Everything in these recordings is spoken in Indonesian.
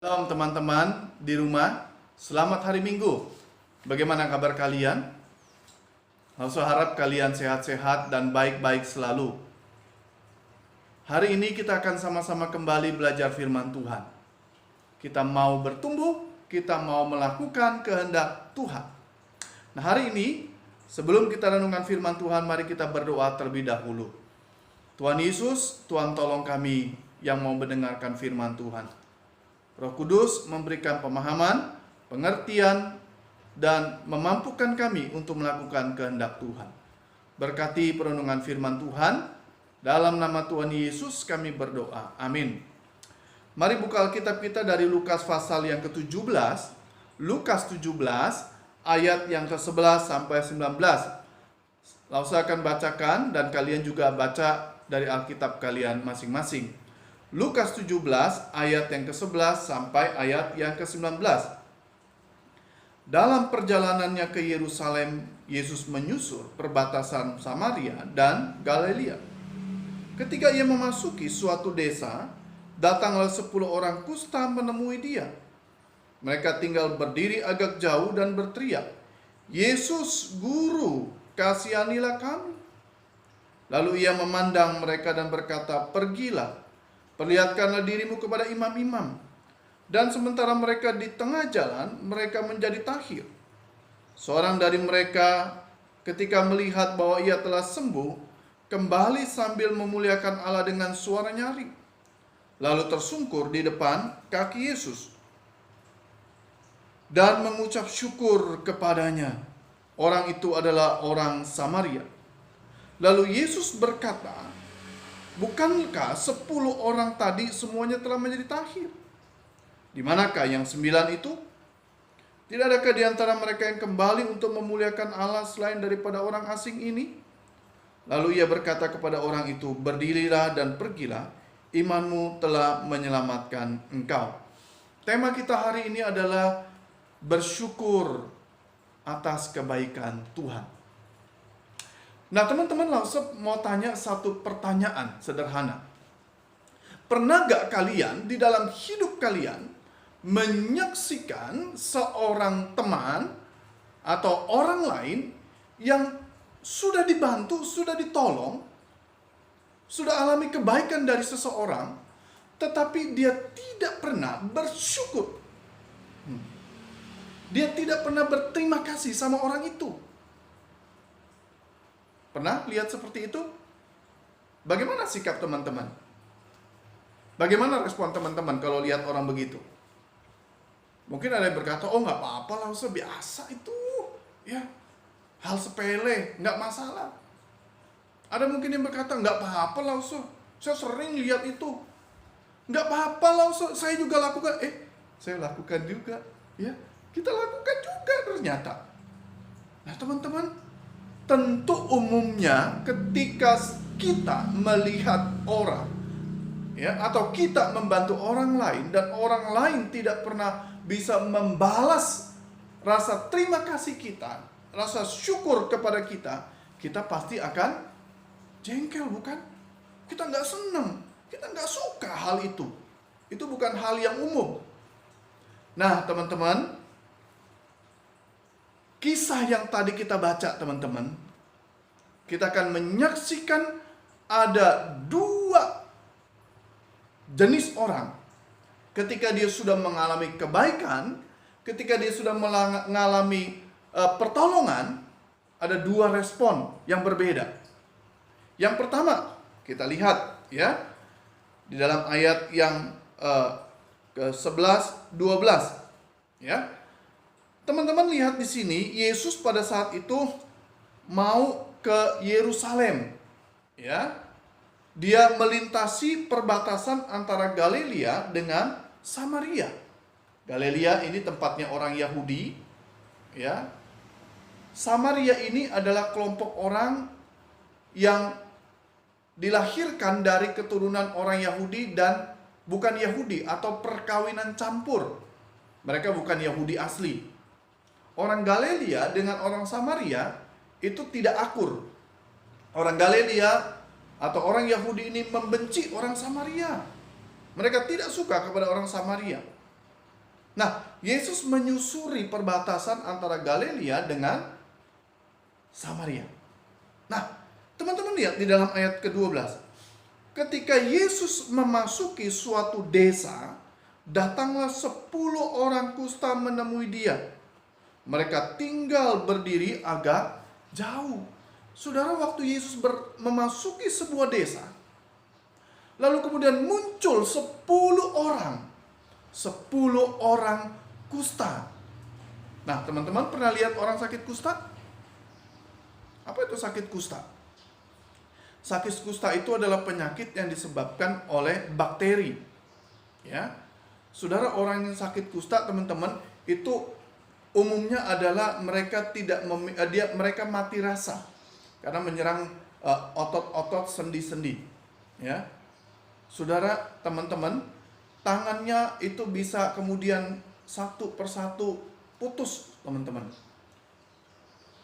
Shalom teman-teman di rumah, selamat hari Minggu. Bagaimana kabar kalian? Saya harap kalian sehat-sehat dan baik-baik selalu. Hari ini kita akan sama-sama kembali belajar firman Tuhan. Kita mau bertumbuh, kita mau melakukan kehendak Tuhan. Nah, hari ini sebelum kita renungkan firman Tuhan, mari kita berdoa terlebih dahulu. Tuhan Yesus, Tuhan tolong kami yang mau mendengarkan firman Tuhan. Roh Kudus memberikan pemahaman, pengertian, dan memampukan kami untuk melakukan kehendak Tuhan. Berkati perenungan firman Tuhan, dalam nama Tuhan Yesus kami berdoa. Amin. Mari buka Alkitab kita dari Lukas pasal yang ke-17. Lukas 17 ayat yang ke-11 sampai 19. Lalu saya akan bacakan dan kalian juga baca dari Alkitab kalian masing-masing. Lukas 17 ayat yang ke-11 sampai ayat yang ke-19. Dalam perjalanannya ke Yerusalem, Yesus menyusur perbatasan Samaria dan Galilea. Ketika ia memasuki suatu desa, datanglah 10 orang kusta menemui dia. Mereka tinggal berdiri agak jauh dan berteriak, "Yesus, Guru, kasihanilah kami." Lalu ia memandang mereka dan berkata, "Pergilah, perlihatkanlah dirimu kepada imam-imam." Dan sementara mereka di tengah jalan, mereka menjadi tahir. Seorang dari mereka ketika melihat bahwa ia telah sembuh, kembali sambil memuliakan Allah dengan suara nyaring. Lalu tersungkur di depan kaki Yesus dan mengucap syukur kepadanya. Orang itu adalah orang Samaria. Lalu Yesus berkata, "Bukankah 10 orang tadi semuanya telah menjadi tahir? Di manakah yang 9 itu? Tidak adakah di antara mereka yang kembali untuk memuliakan Allah selain daripada orang asing ini?" Lalu ia berkata kepada orang itu, "Berdirilah dan pergilah, imanmu telah menyelamatkan engkau." Tema kita hari ini adalah bersyukur atas kebaikan Tuhan. Nah, teman-teman, langsung mau tanya satu pertanyaan sederhana. Pernah gak kalian di dalam hidup kalian menyaksikan seorang teman atau orang lain yang sudah dibantu, sudah ditolong, sudah alami kebaikan dari seseorang, tetapi dia tidak pernah bersyukur? Dia tidak pernah berterima kasih sama orang itu. Pernah lihat seperti itu? Bagaimana sikap teman-teman? Bagaimana respon teman-teman kalau lihat orang begitu? Mungkin ada yang berkata, "Oh, nggak apa-apa lah, biasa itu, ya, hal sepele, nggak masalah." Ada mungkin yang berkata, "Nggak apa-apa lah, saya sering lihat itu, nggak apa-apa lah, saya juga lakukan." Saya lakukan juga, ya, kita lakukan juga ternyata. Nah, teman-teman, tentu umumnya ketika kita melihat orang, ya, atau kita membantu orang lain dan orang lain tidak pernah bisa membalas rasa terima kasih kita, rasa syukur kepada kita, kita pasti akan jengkel, bukan? Kita nggak senang, kita nggak suka hal itu. Itu bukan hal yang umum. Nah, teman-teman, kisah yang tadi kita baca, teman-teman, kita akan menyaksikan ada 2 jenis orang. Ketika dia sudah mengalami kebaikan, ketika dia sudah mengalami pertolongan, ada 2 respon yang berbeda. Yang pertama, kita lihat, ya, di dalam ayat yang ke-11, 12, ya. Teman-teman lihat di sini, Yesus pada saat itu mau ke Yerusalem, ya. Dia melintasi perbatasan antara Galilea dengan Samaria. Galilea ini tempatnya orang Yahudi, ya. Samaria ini adalah kelompok orang yang dilahirkan dari keturunan orang Yahudi dan bukan Yahudi atau perkawinan campur. Mereka bukan Yahudi asli. Orang Galilea dengan orang Samaria itu tidak akur. Orang Galilea atau orang Yahudi ini membenci orang Samaria. Mereka tidak suka kepada orang Samaria. Nah, Yesus menyusuri perbatasan antara Galilea dengan Samaria. Nah, teman-teman lihat di dalam ayat ke-12. Ketika Yesus memasuki suatu desa, datanglah 10 orang kusta menemui dia. Mereka tinggal berdiri agak jauh. Saudara, waktu Yesus memasuki sebuah desa, lalu kemudian muncul 10 orang. 10 orang kusta. Nah, teman-teman pernah lihat orang sakit kusta? Apa itu sakit kusta? Sakit kusta itu adalah penyakit yang disebabkan oleh bakteri. Ya. Saudara, orang yang sakit kusta, teman-teman, itu umumnya adalah mereka mereka mati rasa karena menyerang otot-otot sendi-sendi. Ya. Saudara, teman-teman, tangannya itu bisa kemudian satu persatu putus, teman-teman.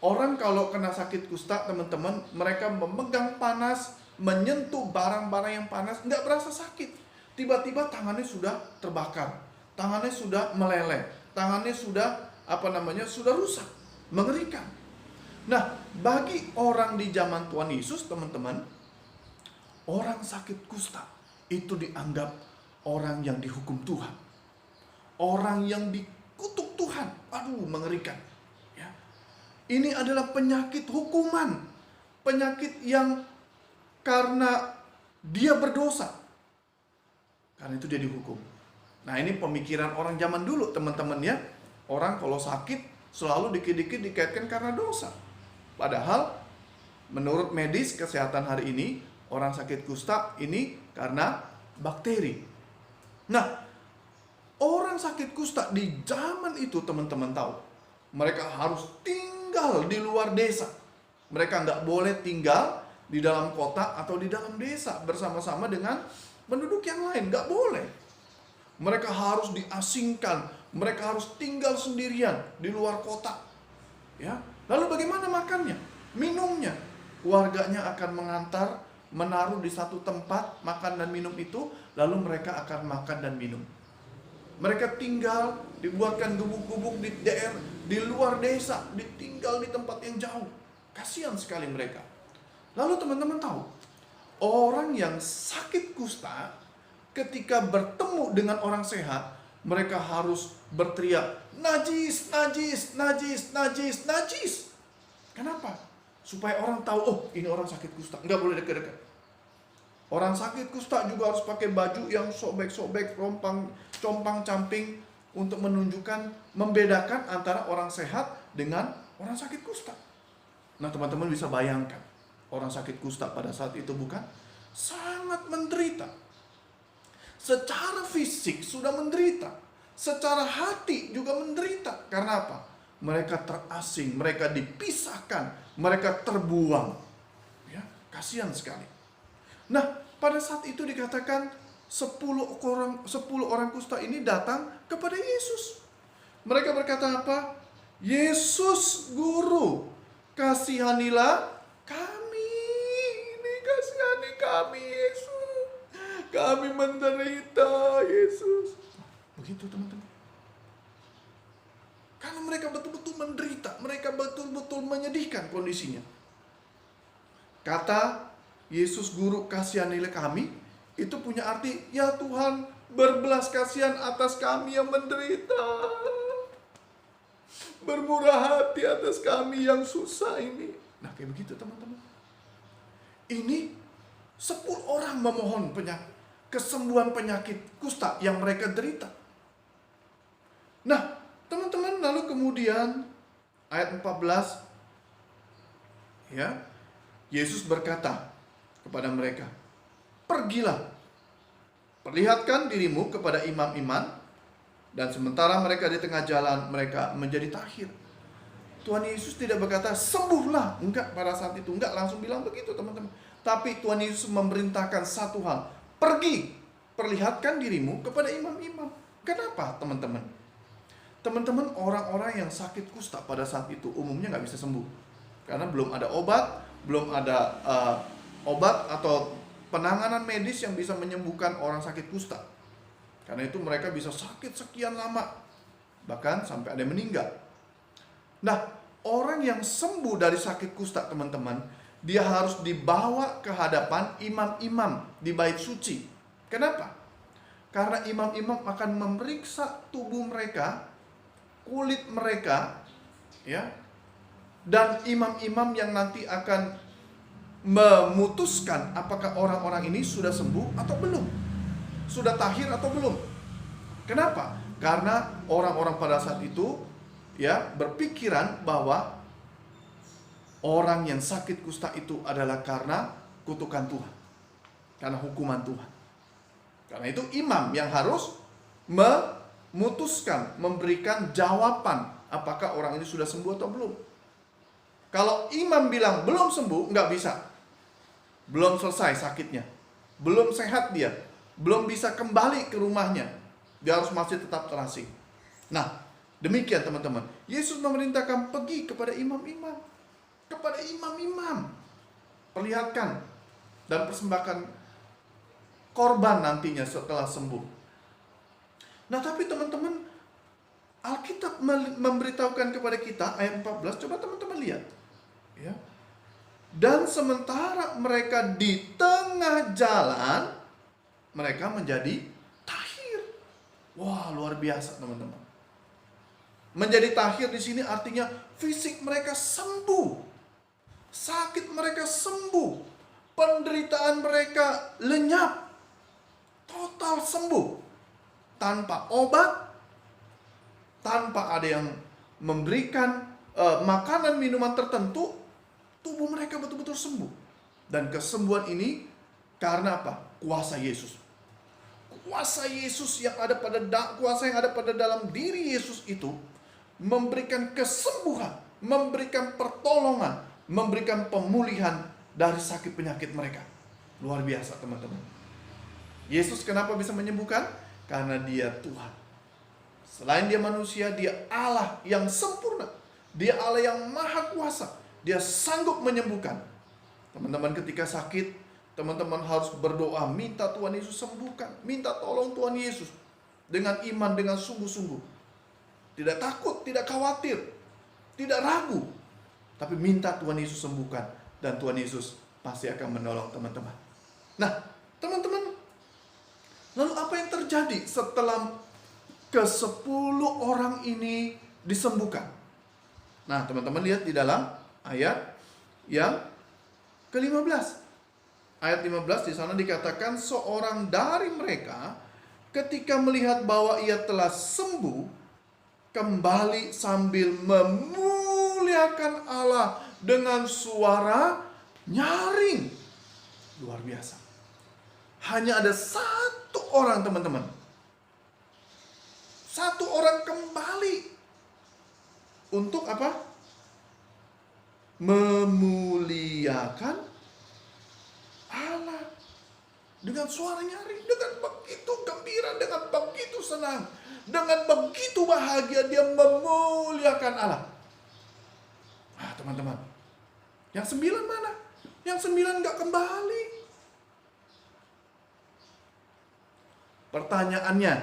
Orang kalau kena sakit kusta, teman-teman, mereka memegang panas, menyentuh barang-barang yang panas, nggak berasa sakit. Tiba-tiba tangannya sudah terbakar, tangannya sudah meleleh, tangannya sudah sudah rusak, mengerikan. Nah, bagi orang di zaman Tuhan Yesus, teman-teman, orang sakit kusta itu dianggap orang yang dihukum Tuhan, orang yang dikutuk Tuhan. Aduh, mengerikan. Ya. Ini adalah penyakit hukuman, penyakit yang karena dia berdosa, karena itu dia dihukum. Nah, ini pemikiran orang zaman dulu, teman-teman ya. Orang kalau sakit selalu dikit-dikit dikaitkan karena dosa. Padahal menurut medis kesehatan hari ini, orang sakit kusta ini karena bakteri. Nah, orang sakit kusta di zaman itu, teman-teman tahu, mereka harus tinggal di luar desa. Mereka nggak boleh tinggal di dalam kota atau di dalam desa bersama-sama dengan penduduk yang lain. Nggak boleh. Mereka harus diasingkan. Mereka harus tinggal sendirian di luar kota. Ya. Lalu bagaimana makannya? Minumnya? Warganya akan mengantar, menaruh di satu tempat makan dan minum itu, lalu mereka akan makan dan minum. Mereka tinggal, dibuatkan gubuk-gubuk di daerah, di luar desa, ditinggal di tempat yang jauh. Kasihan sekali mereka. Lalu teman-teman tahu, orang yang sakit kusta, ketika bertemu dengan orang sehat, mereka harus berteriak, najis, najis, najis, najis, najis. Kenapa? Supaya orang tahu, oh ini orang sakit kusta, nggak boleh dekat-dekat. Orang sakit kusta juga harus pakai baju yang sobek-sobek, compang-camping untuk menunjukkan, membedakan antara orang sehat dengan orang sakit kusta. Nah, teman-teman bisa bayangkan, orang sakit kusta pada saat itu bukan sangat menderita. Secara fisik sudah menderita, secara hati juga menderita. Karena apa? Mereka terasing, mereka dipisahkan, mereka terbuang. Ya, kasihan sekali. Nah, pada saat itu dikatakan 10 orang kusta ini datang kepada Yesus. Mereka berkata apa? Yesus Guru, kasihanilah kami. Ini kasihani kami, Yesus. Kami menderita, Yesus. Begitu, teman-teman. Karena mereka betul-betul menderita, mereka betul-betul menyedihkan kondisinya. Kata Yesus Guru, kasihanilah kami, itu punya arti, ya Tuhan, berbelas kasihan atas kami yang menderita. Bermurah hati atas kami yang susah ini. Nah, kayak begitu, teman-teman. Ini 10 orang memohon kesembuhan penyakit kusta yang mereka derita. Nah, teman-teman, lalu kemudian ayat 14, ya, Yesus berkata kepada mereka, pergilah, perlihatkan dirimu kepada imam-imam, dan sementara mereka di tengah jalan, mereka menjadi takhir. Tuhan Yesus tidak berkata, sembuhlah. Enggak, pada saat itu enggak langsung bilang begitu, teman-teman. Tapi Tuhan Yesus memerintahkan satu hal, pergi, perlihatkan dirimu kepada imam-imam. Kenapa, teman-teman? Teman-teman, orang-orang yang sakit kusta pada saat itu umumnya nggak bisa sembuh. Karena belum ada obat, belum ada obat atau penanganan medis yang bisa menyembuhkan orang sakit kusta. Karena itu mereka bisa sakit sekian lama, Bahkan sampai ada yang meninggal. Nah, orang yang sembuh dari sakit kusta, teman-teman, dia harus dibawa ke hadapan imam-imam di bait suci. Kenapa? Karena imam-imam akan memeriksa tubuh mereka, kulit mereka, ya. Dan imam-imam yang nanti akan memutuskan apakah orang-orang ini sudah sembuh atau belum, sudah tahir atau belum. Kenapa? Karena orang-orang pada saat itu ya berpikiran bahwa orang yang sakit kusta itu adalah karena kutukan Tuhan, karena hukuman Tuhan. Karena itu imam yang harus memutuskan, memberikan jawaban apakah orang ini sudah sembuh atau belum. Kalau imam bilang belum sembuh, nggak bisa. Belum selesai sakitnya, belum sehat dia, belum bisa kembali ke rumahnya, dia harus masih tetap terasing. Nah, demikian teman-teman, Yesus memerintahkan pergi kepada imam-imam, perlihatkan dan persembahkan korban nantinya setelah sembuh. Nah, tapi teman-teman, Alkitab memberitahukan kepada kita ayat 14, coba teman-teman lihat, ya. Dan sementara mereka di tengah jalan, mereka menjadi tahir. Wah, luar biasa teman-teman. Menjadi tahir di sini artinya fisik mereka sembuh, sakit mereka sembuh, penderitaan mereka lenyap, total sembuh, tanpa obat, tanpa ada yang memberikan makanan minuman tertentu, tubuh mereka betul-betul sembuh. Dan kesembuhan ini karena apa? Kuasa Yesus. Kuasa Yesus yang ada pada dalam diri Yesus itu memberikan kesembuhan, memberikan pertolongan, memberikan pemulihan dari sakit penyakit mereka. Luar biasa teman-teman. Yesus kenapa bisa menyembuhkan? Karena dia Tuhan. Selain dia manusia, dia Allah yang sempurna. Dia Allah yang maha kuasa. Dia sanggup menyembuhkan. Teman-teman ketika sakit, teman-teman harus berdoa, minta Tuhan Yesus sembuhkan, minta tolong Tuhan Yesus dengan iman, dengan sungguh-sungguh. Tidak takut, tidak khawatir, tidak ragu, tapi minta Tuhan Yesus sembuhkan, dan Tuhan Yesus pasti akan menolong teman-teman. Nah, teman-teman, lalu apa yang terjadi setelah ke-10 orang ini disembuhkan? Nah, teman-teman lihat di dalam ayat yang ke-15. Ayat 15 di sana dikatakan seorang dari mereka ketika melihat bahwa ia telah sembuh kembali sambil memuliakan Allah dengan suara nyaring. Luar biasa. Hanya ada satu orang teman-teman. Satu orang kembali. Untuk apa? Memuliakan Allah dengan suara nyaring, dengan begitu gembira, dengan begitu senang, dengan begitu bahagia dia memuliakan Allah. Ah, teman-teman, yang 9 mana? Yang 9 gak kembali. Pertanyaannya,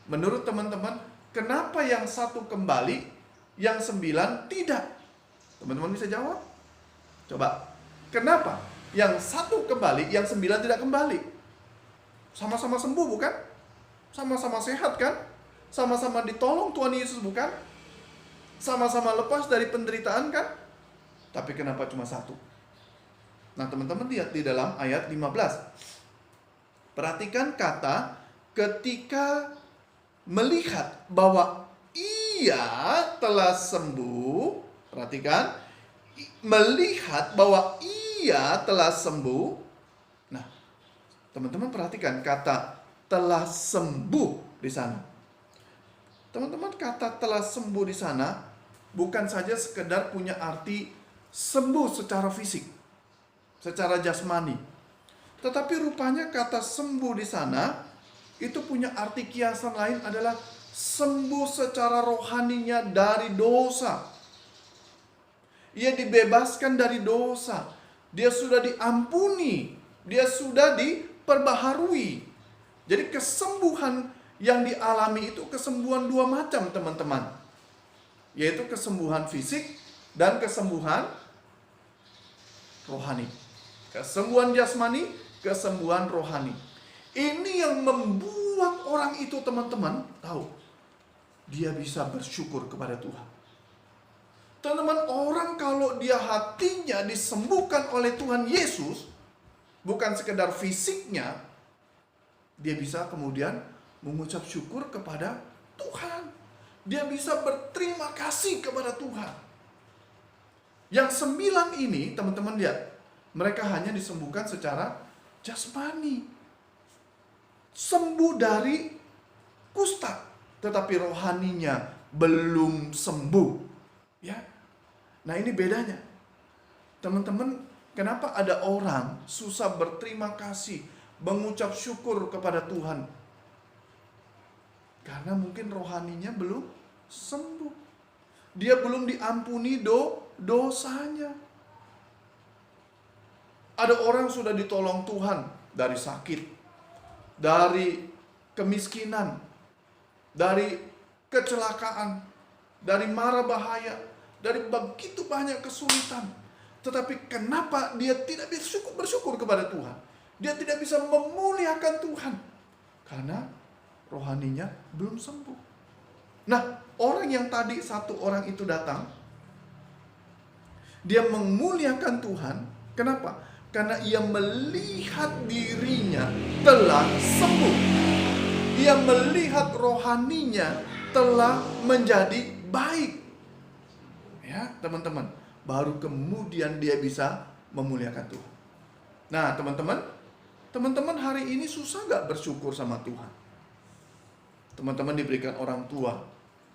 menurut teman-teman, kenapa yang 1 kembali, yang 9 tidak? Teman-teman bisa jawab? Coba, kenapa yang 1 kembali, yang 9 tidak kembali? Sama-sama sembuh bukan? Sama-sama sehat kan? Sama-sama ditolong Tuhan Yesus bukan? Sama-sama lepas dari penderitaan kan? Tapi kenapa cuma 1? Nah, teman-teman lihat di dalam ayat 15. Perhatikan kata ketika melihat bahwa ia telah sembuh. Perhatikan, melihat bahwa ia telah sembuh. Nah, teman-teman perhatikan kata telah sembuh di sana. Teman-teman, kata telah sembuh di sana bukan saja sekedar punya arti sembuh secara fisik, secara jasmani. Tetapi rupanya kata sembuh di sana itu punya arti kiasan lain adalah sembuh secara rohaninya dari dosa. Ia dibebaskan dari dosa. Dia sudah diampuni. Dia sudah diperbaharui. Jadi kesembuhan Yang dialami itu kesembuhan dua macam, teman-teman. Yaitu kesembuhan fisik dan kesembuhan rohani. Kesembuhan jasmani, kesembuhan rohani. Ini yang membuat orang itu, teman-teman, tahu, dia bisa bersyukur kepada Tuhan. Teman-teman, orang kalau dia hatinya disembuhkan oleh Tuhan Yesus, bukan sekedar fisiknya, dia bisa kemudian mengucap syukur kepada Tuhan. Dia bisa berterima kasih kepada Tuhan. Yang 9 ini, teman-teman lihat, mereka hanya disembuhkan secara jasmani. Sembuh dari kusta, tetapi rohaninya belum sembuh. Ya. Nah, ini bedanya. Teman-teman, kenapa ada orang susah berterima kasih, mengucap syukur kepada Tuhan? Karena mungkin rohaninya belum sembuh. Dia belum diampuni dosanya. Ada orang sudah ditolong Tuhan dari sakit, dari kemiskinan, dari kecelakaan, dari mara bahaya, dari begitu banyak kesulitan. Tetapi kenapa dia tidak bisa bersyukur kepada Tuhan? Dia tidak bisa memuliakan Tuhan. Karena rohaninya belum sembuh. Nah, orang yang tadi satu orang itu datang, dia memuliakan Tuhan. Kenapa? Karena ia melihat dirinya telah sembuh. Ia melihat rohaninya telah menjadi baik. Ya, teman-teman, baru kemudian dia bisa memuliakan Tuhan. Nah, teman-teman hari ini susah gak bersyukur sama Tuhan? Teman-teman diberikan orang tua,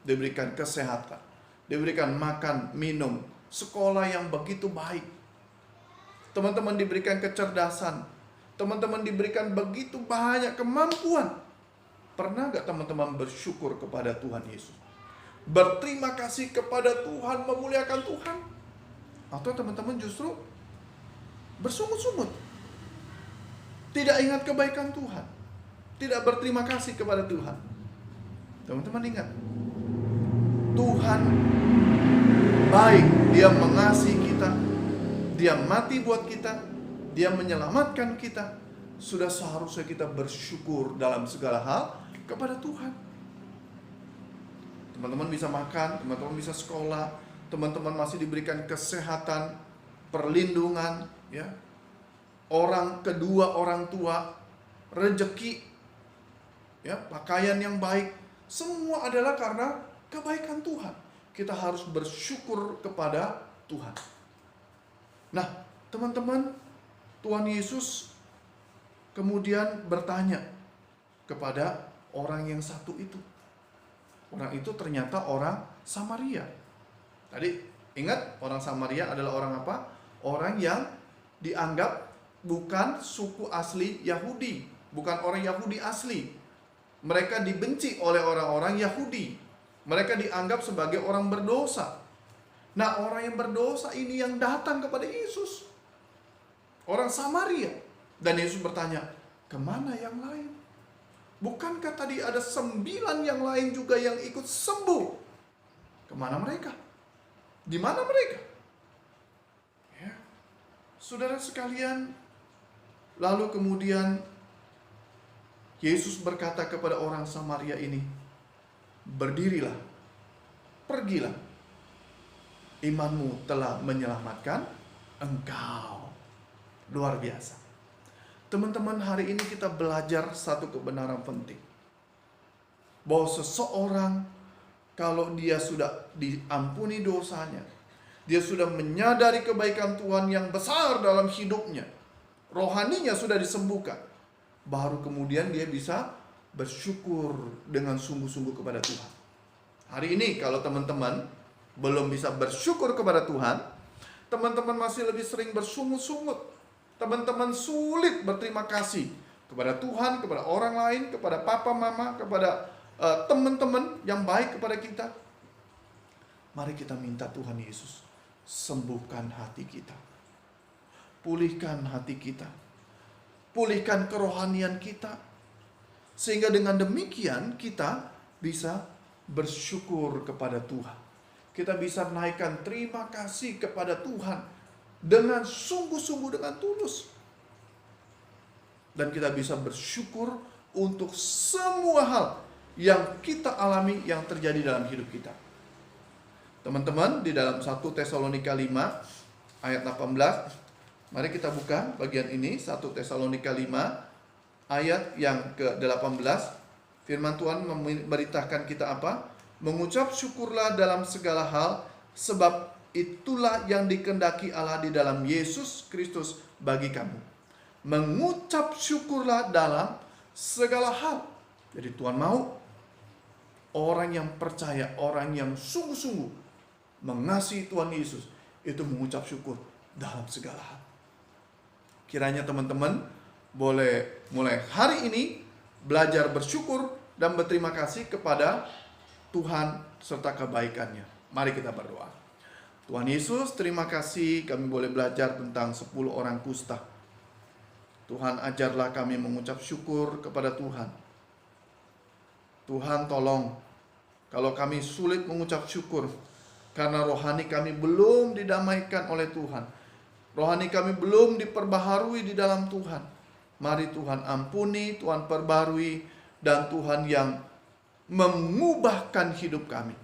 diberikan kesehatan, diberikan makan, minum, sekolah yang begitu baik. Teman-teman diberikan kecerdasan, teman-teman diberikan begitu banyak kemampuan. Pernah gak teman-teman bersyukur kepada Tuhan Yesus? Berterima kasih kepada Tuhan, memuliakan Tuhan? Atau teman-teman justru bersungut-sungut, tidak ingat kebaikan Tuhan, tidak berterima kasih kepada Tuhan? Teman-teman ingat, Tuhan baik, Dia mengasihi kita, Dia mati buat kita, Dia menyelamatkan kita. Sudah seharusnya kita bersyukur dalam segala hal kepada Tuhan. Teman-teman bisa makan, teman-teman bisa sekolah, teman-teman masih diberikan kesehatan, perlindungan, ya. Kedua orang tua, rezeki, ya, pakaian yang baik. Semua adalah karena kebaikan Tuhan. Kita harus bersyukur kepada Tuhan. Nah, teman-teman, Tuhan Yesus kemudian bertanya kepada orang yang satu itu. Orang itu ternyata orang Samaria. Tadi ingat, orang Samaria adalah orang apa? Orang yang dianggap bukan suku asli Yahudi, bukan orang Yahudi asli. Mereka dibenci oleh orang-orang Yahudi. Mereka dianggap sebagai orang berdosa. Nah, orang yang berdosa ini yang datang kepada Yesus, orang Samaria. Dan Yesus bertanya, kemana yang lain? Bukankah tadi ada 9 yang lain juga yang ikut sembuh? Kemana mereka? Di mana mereka? Ya. Saudara sekalian, lalu kemudian Yesus berkata kepada orang Samaria ini, berdirilah, pergilah, imanmu telah menyelamatkan engkau. Luar biasa. Teman-teman, hari ini kita belajar satu kebenaran penting. Bahwa seseorang kalau dia sudah diampuni dosanya, dia sudah menyadari kebaikan Tuhan yang besar dalam hidupnya, rohaninya sudah disembuhkan, baru kemudian dia bisa bersyukur dengan sungguh-sungguh kepada Tuhan. Hari ini kalau teman-teman belum bisa bersyukur kepada Tuhan, teman-teman masih lebih sering bersungut-sungut. Teman-teman sulit berterima kasih kepada Tuhan, kepada orang lain, kepada papa, mama, kepada teman-teman yang baik kepada kita. Mari kita minta Tuhan Yesus sembuhkan hati kita, pulihkan hati kita, pulihkan kerohanian kita, Sehingga dengan demikian kita bisa bersyukur kepada Tuhan. Kita bisa menaikkan terima kasih kepada Tuhan dengan sungguh-sungguh, dengan tulus. Dan kita bisa bersyukur untuk semua hal yang kita alami, yang terjadi dalam hidup kita. Teman-teman, di dalam 1 Tesalonika 5 ayat 18, mari kita buka bagian ini, 1 Tesalonika 5 ayat yang ke-18. Firman Tuhan memberitakan kita apa? Mengucap syukurlah dalam segala hal, sebab itulah yang dikehendaki Allah di dalam Yesus Kristus bagi kamu. Mengucap syukurlah dalam segala hal. Jadi Tuhan mau orang yang percaya, orang yang sungguh-sungguh mengasihi Tuhan Yesus, itu mengucap syukur dalam segala hal. Kiranya teman-teman boleh mulai hari ini belajar bersyukur dan berterima kasih kepada Tuhan serta kebaikannya. Mari kita berdoa. Tuhan Yesus, terima kasih kami boleh belajar tentang 10 orang kusta. Tuhan, ajarlah kami mengucap syukur kepada Tuhan. Tuhan, tolong kalau kami sulit mengucap syukur karena rohani kami belum didamaikan oleh Tuhan, rohani kami belum diperbaharui di dalam Tuhan. Mari Tuhan ampuni, Tuhan perbarui, dan Tuhan yang mengubahkan hidup kami.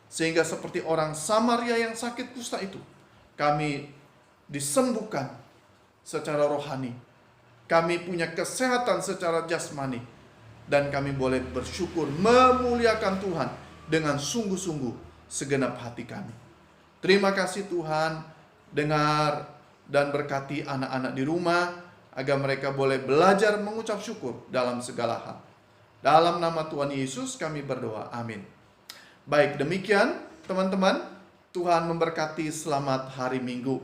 Sehingga seperti orang Samaria yang sakit kusta itu, kami disembuhkan secara rohani. Kami punya kesehatan secara jasmani. Dan kami boleh bersyukur memuliakan Tuhan dengan sungguh-sungguh segenap hati kami. Terima kasih Tuhan, dengar dan berkati anak-anak di rumah, agar mereka boleh belajar mengucap syukur dalam segala hal. Dalam nama Tuhan Yesus kami berdoa, amin. Baik, demikian teman-teman, Tuhan memberkati, selamat hari Minggu.